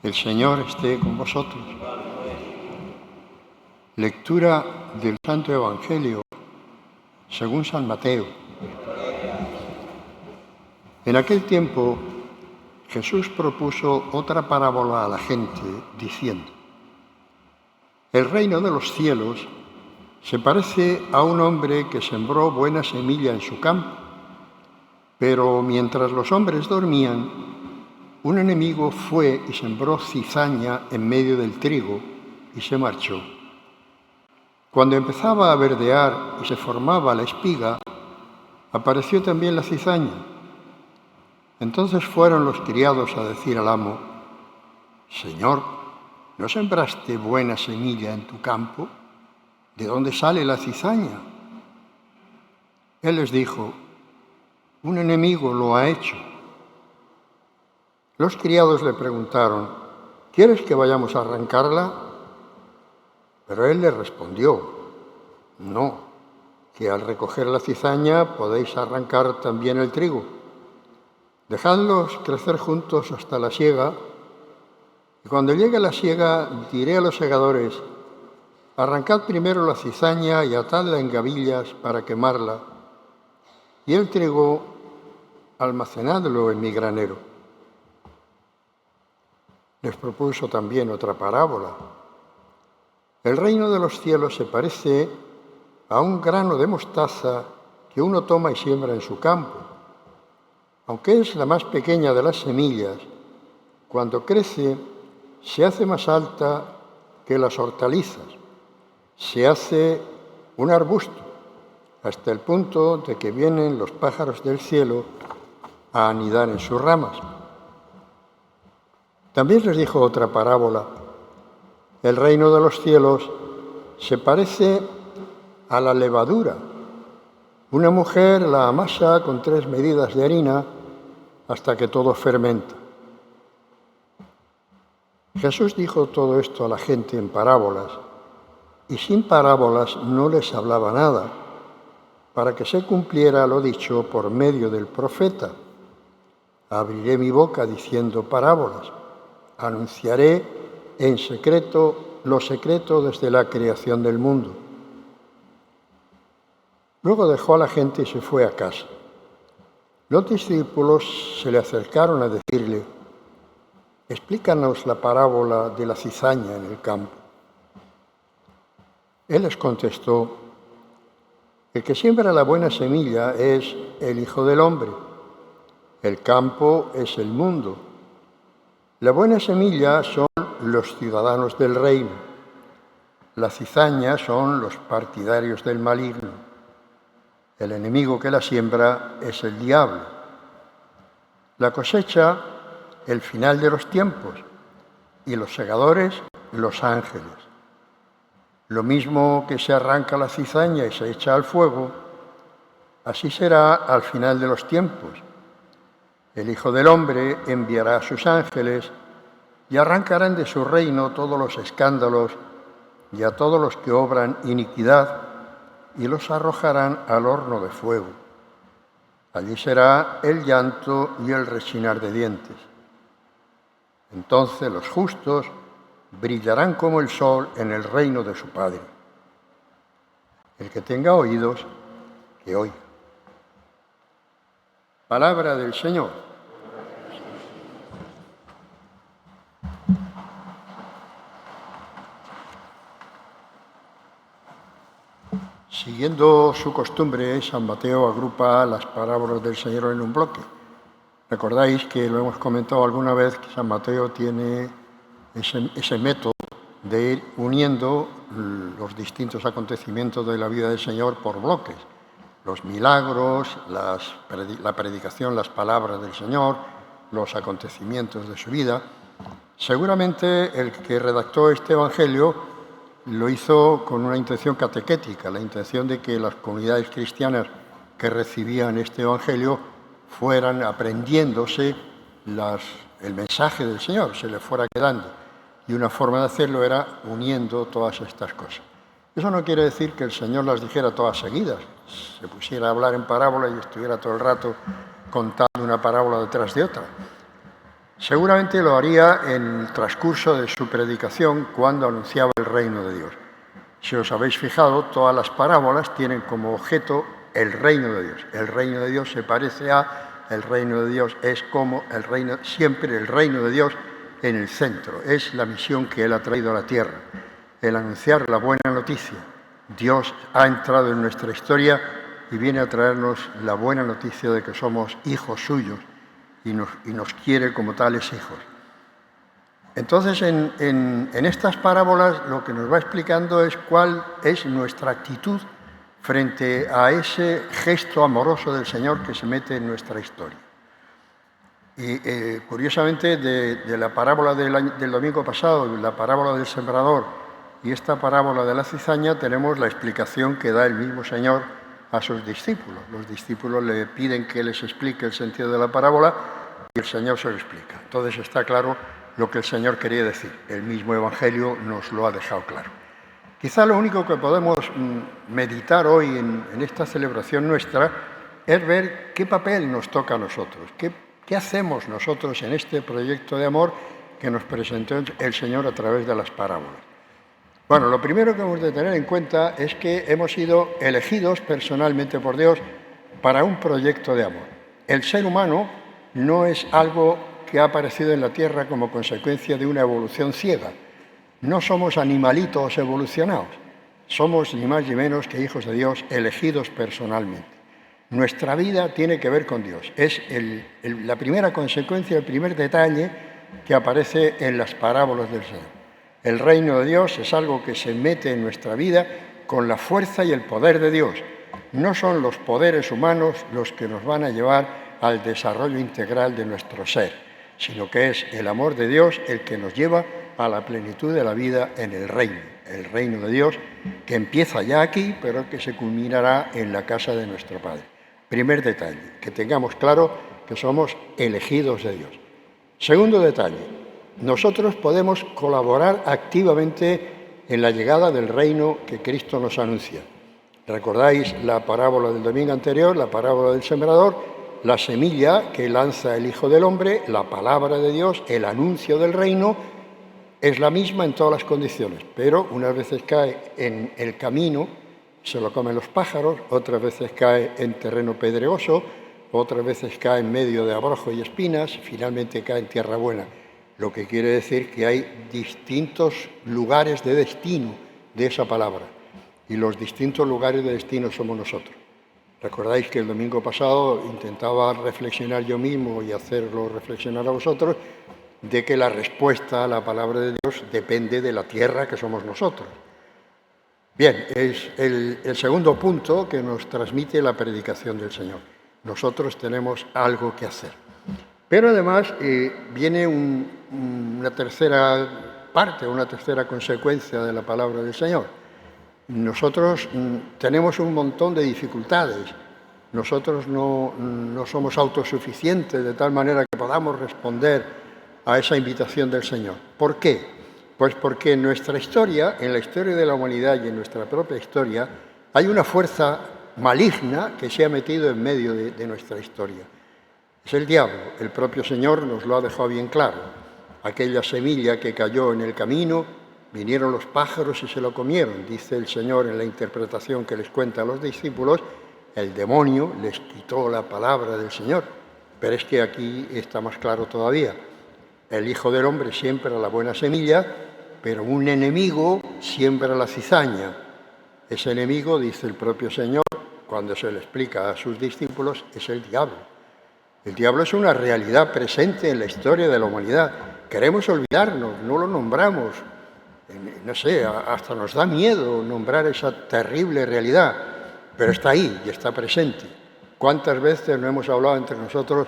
El Señor esté con vosotros. Lectura del Santo Evangelio según San Mateo. En aquel tiempo Jesús propuso otra parábola a la gente, diciendo: el reino de los cielos se parece a un hombre que sembró buena semilla en su campo, pero mientras los hombres dormían, un enemigo fue y sembró cizaña en medio del trigo y se marchó. Cuando empezaba a verdear y se formaba la espiga, apareció también la cizaña. Entonces fueron los criados a decir al amo: Señor, ¿no sembraste buena semilla en tu campo? ¿De dónde sale la cizaña? Él les dijo: un enemigo lo ha hecho. Los criados le preguntaron: ¿quieres que vayamos a arrancarla? Pero él les respondió: no, que al recoger la cizaña podéis arrancar también el trigo. Dejadlos crecer juntos hasta la siega, y cuando llegue la siega diré a los segadores: arrancad primero la cizaña y atadla en gavillas para quemarla, y el trigo almacenadlo en mi granero. Les propuso también otra parábola. El reino de los cielos se parece a un grano de mostaza que uno toma y siembra en su campo. Aunque es la más pequeña de las semillas, cuando crece se hace más alta que las hortalizas, se hace un arbusto, hasta el punto de que vienen los pájaros del cielo a anidar en sus ramas. También les dijo otra parábola. El reino de los cielos se parece a la levadura. Una mujer la amasa con 3 medidas de harina hasta que todo fermenta. Jesús dijo todo esto a la gente en parábolas, y sin parábolas no les hablaba nada, para que se cumpliera lo dicho por medio del profeta: abriré mi boca diciendo parábolas, anunciaré en secreto lo secreto desde la creación del mundo. Luego dejó a la gente y se fue a casa. Los discípulos se le acercaron a decirle: explícanos la parábola de la cizaña en el campo. Él les contestó: el que siembra la buena semilla es el Hijo del Hombre. El campo es el mundo. La buena semilla son los ciudadanos del reino. La cizaña son los partidarios del maligno. El enemigo que la siembra es el diablo. La cosecha, el final de los tiempos, y los segadores, los ángeles. Lo mismo que se arranca la cizaña y se echa al fuego, así será al final de los tiempos. El Hijo del Hombre enviará a sus ángeles y arrancarán de su reino todos los escándalos y a todos los que obran iniquidad, y los arrojarán al horno de fuego. Allí será el llanto y el rechinar de dientes. Entonces los justos brillarán como el sol en el reino de su Padre. El que tenga oídos, que oiga. Palabra del Señor. Siguiendo su costumbre, San Mateo agrupa las parábolas del Señor en un bloque. Recordáis que lo hemos comentado alguna vez, que San Mateo tiene ese método de ir uniendo los distintos acontecimientos de la vida del Señor por bloques. Los milagros, la predicación, las palabras del Señor, los acontecimientos de su vida. Seguramente el que redactó este Evangelio lo hizo con una intención catequética, la intención de que las comunidades cristianas que recibían este Evangelio fueran aprendiéndose el mensaje del Señor, se les fuera quedando. Y una forma de hacerlo era uniendo todas estas cosas. Eso no quiere decir que el Señor las dijera todas seguidas, se pusiera a hablar en parábola y estuviera todo el rato contando una parábola detrás de otra, Seguramente lo haría en el transcurso de su predicación cuando anunciaba el reino de Dios. Si os habéis fijado, todas las parábolas tienen como objeto el reino de Dios. El reino de Dios se parece a, el reino de Dios es como, el reino, siempre el reino de Dios en el centro. Es la misión que Él ha traído a la tierra, el anunciar la buena noticia. Dios ha entrado en nuestra historia y viene a traernos la buena noticia de que somos hijos suyos y nos quiere como tales hijos. Entonces, en estas parábolas lo que nos va explicando es cuál es nuestra actitud frente a ese gesto amoroso del Señor que se mete en nuestra historia. Y curiosamente, de la parábola del domingo pasado, la parábola del sembrador y esta parábola de la cizaña, tenemos la explicación que da el mismo Señor a sus discípulos. Los discípulos le piden que les explique el sentido de la parábola y el Señor se lo explica. Entonces está claro lo que el Señor quería decir. El mismo Evangelio nos lo ha dejado claro. Quizá lo único que podemos meditar hoy en esta celebración nuestra es ver qué papel nos toca a nosotros, qué hacemos nosotros en este proyecto de amor que nos presentó el Señor a través de las parábolas. Bueno, lo primero que hemos de tener en cuenta es que hemos sido elegidos personalmente por Dios para un proyecto de amor. El ser humano no es algo que ha aparecido en la Tierra como consecuencia de una evolución ciega. No somos animalitos evolucionados, somos ni más ni menos que hijos de Dios elegidos personalmente. Nuestra vida tiene que ver con Dios. Es la primera consecuencia, el primer detalle que aparece en las parábolas del Señor. El reino de Dios es algo que se mete en nuestra vida con la fuerza y el poder de Dios. No son los poderes humanos los que nos van a llevar al desarrollo integral de nuestro ser, sino que es el amor de Dios el que nos lleva a la plenitud de la vida en el reino de Dios, que empieza ya aquí, pero que se culminará en la casa de nuestro Padre. Primer detalle, que tengamos claro que somos elegidos de Dios. Segundo detalle, nosotros podemos colaborar activamente en la llegada del reino que Cristo nos anuncia. ¿Recordáis la parábola del domingo anterior, la parábola del sembrador? La semilla que lanza el Hijo del Hombre, la palabra de Dios, el anuncio del reino, es la misma en todas las condiciones, pero unas veces cae en el camino, se lo comen los pájaros, otras veces cae en terreno pedregoso, otras veces cae en medio de abrojo y espinas, finalmente cae en tierra buena. Lo que quiere decir que hay distintos lugares de destino de esa palabra, y los distintos lugares de destino somos nosotros. Recordáis que el domingo pasado intentaba reflexionar yo mismo y hacerlo reflexionar a vosotros de que la respuesta a la palabra de Dios depende de la tierra que somos nosotros. Bien, es el segundo punto que nos transmite la predicación del Señor. Nosotros tenemos algo que hacer. Pero además viene una tercera parte, una tercera consecuencia de la palabra del Señor. Nosotros tenemos un montón de dificultades. Nosotros no somos autosuficientes de tal manera que podamos responder a esa invitación del Señor. ¿Por qué? Pues porque en nuestra historia, en la historia de la humanidad y en nuestra propia historia, hay una fuerza maligna que se ha metido en medio de nuestra historia. Es el diablo. El propio Señor nos lo ha dejado bien claro. Aquella semilla que cayó en el camino, vinieron los pájaros y se lo comieron, dice el Señor en la interpretación que les cuenta a los discípulos. El demonio les quitó la palabra del Señor. Pero es que aquí está más claro todavía. El Hijo del Hombre siembra la buena semilla, pero un enemigo siembra la cizaña. Ese enemigo, dice el propio Señor, cuando se le explica a sus discípulos, es el diablo. El diablo es una realidad presente en la historia de la humanidad. Queremos olvidarnos, no lo nombramos. No sé, hasta nos da miedo nombrar esa terrible realidad, pero está ahí y está presente. ¿Cuántas veces no hemos hablado entre nosotros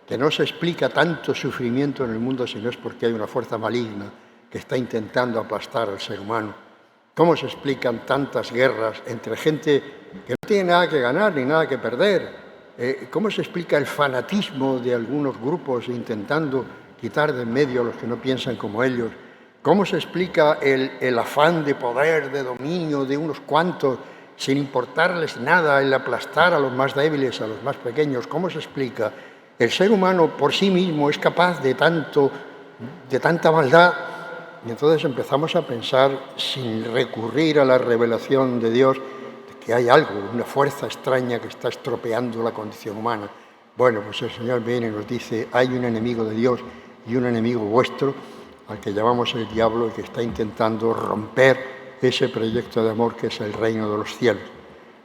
que no se explica tanto sufrimiento en el mundo si no es porque hay una fuerza maligna que está intentando aplastar al ser humano? ¿Cómo se explican tantas guerras entre gente que no tiene nada que ganar ni nada que perder? ¿Cómo se explica el fanatismo de algunos grupos intentando quitar de en medio a los que no piensan como ellos? ¿Cómo se explica el afán de poder, de dominio de unos cuantos, sin importarles nada el aplastar a los más débiles, a los más pequeños? ¿Cómo se explica El ser humano por sí mismo es capaz de tanta maldad. Y entonces empezamos a pensar, sin recurrir a la revelación de Dios, que hay algo, una fuerza extraña que está estropeando la condición humana. Bueno, pues el Señor viene y nos dice, hay un enemigo de Dios y un enemigo vuestro, al que llamamos el diablo, y que está intentando romper ese proyecto de amor que es el reino de los cielos.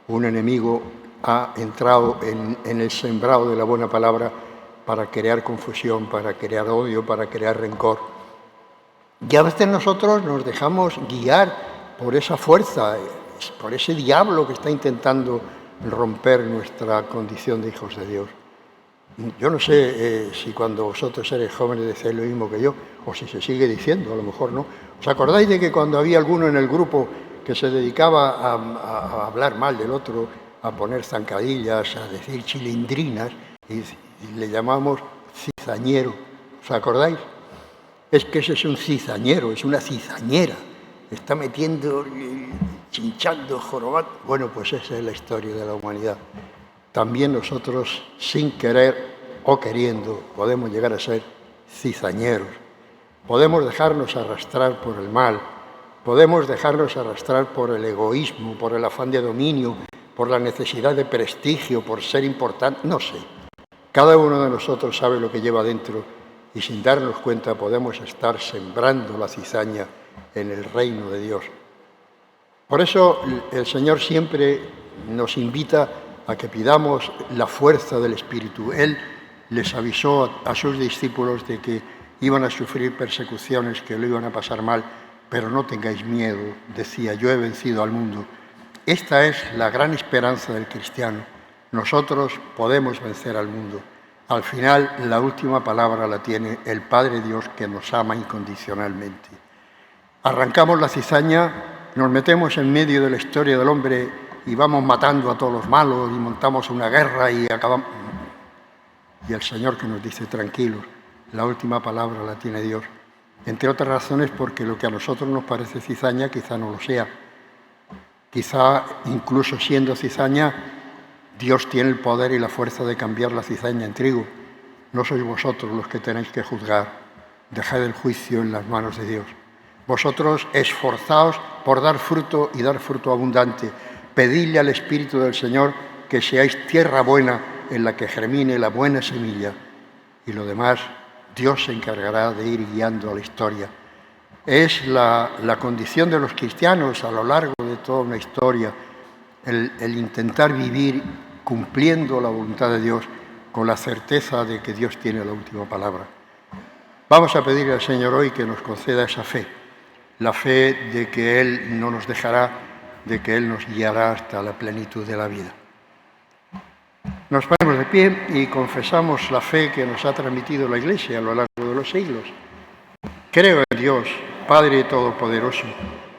Un enemigo ha entrado en el sembrado de la buena palabra para crear confusión, para crear odio, para crear rencor. Y a veces nosotros nos dejamos guiar por esa fuerza, por ese diablo que está intentando romper nuestra condición de hijos de Dios. Yo no sé si cuando vosotros eres jóvenes decís lo mismo que yo, o si se sigue diciendo, a lo mejor no. ¿Os acordáis de que cuando había alguno en el grupo que se dedicaba a hablar mal del otro, a poner zancadillas, a decir chilindrinas, y le llamamos cizañero? ¿Os acordáis? Es que ese es un cizañero, es una cizañera. Está metiendo, chinchando, jorobando. Bueno, pues esa es la historia de la humanidad. También nosotros, sin querer o queriendo, podemos llegar a ser cizañeros. Podemos dejarnos arrastrar por el mal, podemos dejarnos arrastrar por el egoísmo, por el afán de dominio, por la necesidad de prestigio, por ser importante, no sé. Cada uno de nosotros sabe lo que lleva dentro y sin darnos cuenta podemos estar sembrando la cizaña en el reino de Dios. Por eso el Señor siempre nos invita a que pidamos la fuerza del Espíritu. Él les avisó a sus discípulos de que iban a sufrir persecuciones, que lo iban a pasar mal, pero no tengáis miedo, decía, yo he vencido al mundo. Esta es la gran esperanza del cristiano. Nosotros podemos vencer al mundo. Al final, la última palabra la tiene el Padre Dios, que nos ama incondicionalmente. Arrancamos la cizaña, nos metemos en medio de la historia del hombre y vamos matando a todos los malos y montamos una guerra y acabamos. Y el Señor que nos dice, tranquilos, la última palabra la tiene Dios. Entre otras razones porque lo que a nosotros nos parece cizaña quizá no lo sea. Quizá incluso siendo cizaña, Dios tiene el poder y la fuerza de cambiar la cizaña en trigo. No sois vosotros los que tenéis que juzgar. Dejad el juicio en las manos de Dios. Vosotros esforzaos por dar fruto y dar fruto abundante. Pedidle al Espíritu del Señor que seáis tierra buena en la que germine la buena semilla. Y lo demás, Dios se encargará de ir guiando a la historia. Es la condición de los cristianos a lo largo de toda una historia, el intentar vivir cumpliendo la voluntad de Dios con la certeza de que Dios tiene la última palabra. Vamos a pedirle al Señor hoy que nos conceda esa fe, la fe de que Él no nos dejará, de que Él nos guiará hasta la plenitud de la vida. Nos ponemos de pie y confesamos la fe que nos ha transmitido la Iglesia a lo largo de los siglos. Creo en Dios, Padre Todopoderoso,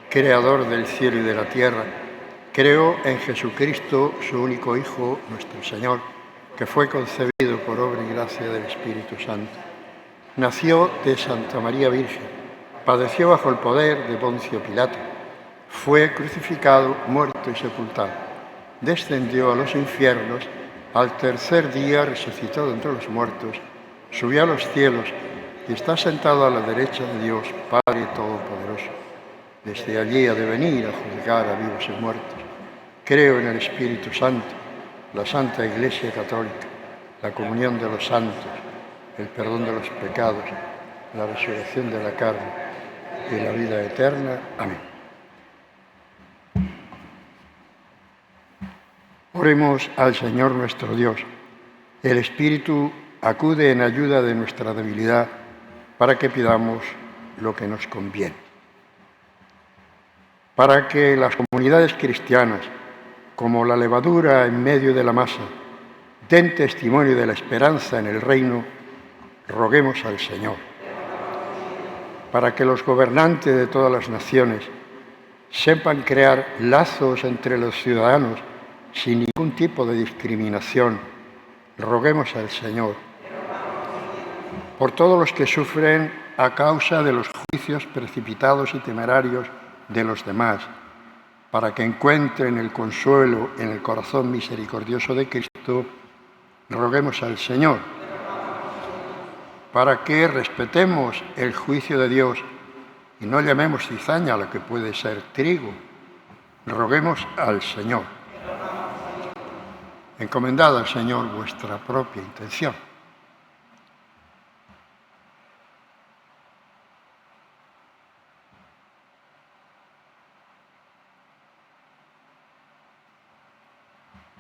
Creador del cielo y de la tierra. Creo en Jesucristo, su único Hijo, nuestro Señor, que fue concebido por obra y gracia del Espíritu Santo. Nació de Santa María Virgen, padeció bajo el poder de Poncio Pilato, fue crucificado, muerto y sepultado, descendió a los infiernos, al tercer día resucitó de entre los muertos, subió a los cielos y está sentado a la derecha de Dios, Padre Todopoderoso. Desde allí ha de venir a juzgar a vivos y muertos. Creo en el Espíritu Santo, la Santa Iglesia Católica, la comunión de los santos, el perdón de los pecados, la resurrección de la carne y la vida eterna. Amén. Oremos al Señor nuestro Dios. El Espíritu acude en ayuda de nuestra debilidad para que pidamos lo que nos conviene. Para que las comunidades cristianas, como la levadura en medio de la masa, den testimonio de la esperanza en el reino, roguemos al Señor. Para que los gobernantes de todas las naciones sepan crear lazos entre los ciudadanos sin ningún tipo de discriminación, roguemos al Señor. Por todos los que sufren a causa de los juicios precipitados y temerarios de los demás, para que encuentren el consuelo en el corazón misericordioso de Cristo, roguemos al Señor. para que respetemos el juicio de Dios y no llamemos cizaña a lo que puede ser trigo. Roguemos al Señor. Encomendad al Señor vuestra propia intención.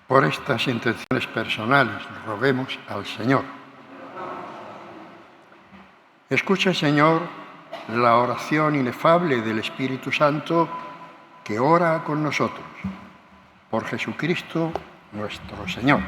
Por estas intenciones personales, roguemos al Señor. Escucha, Señor, la oración inefable del Espíritu Santo que ora con nosotros. Por Jesucristo nuestro Señor.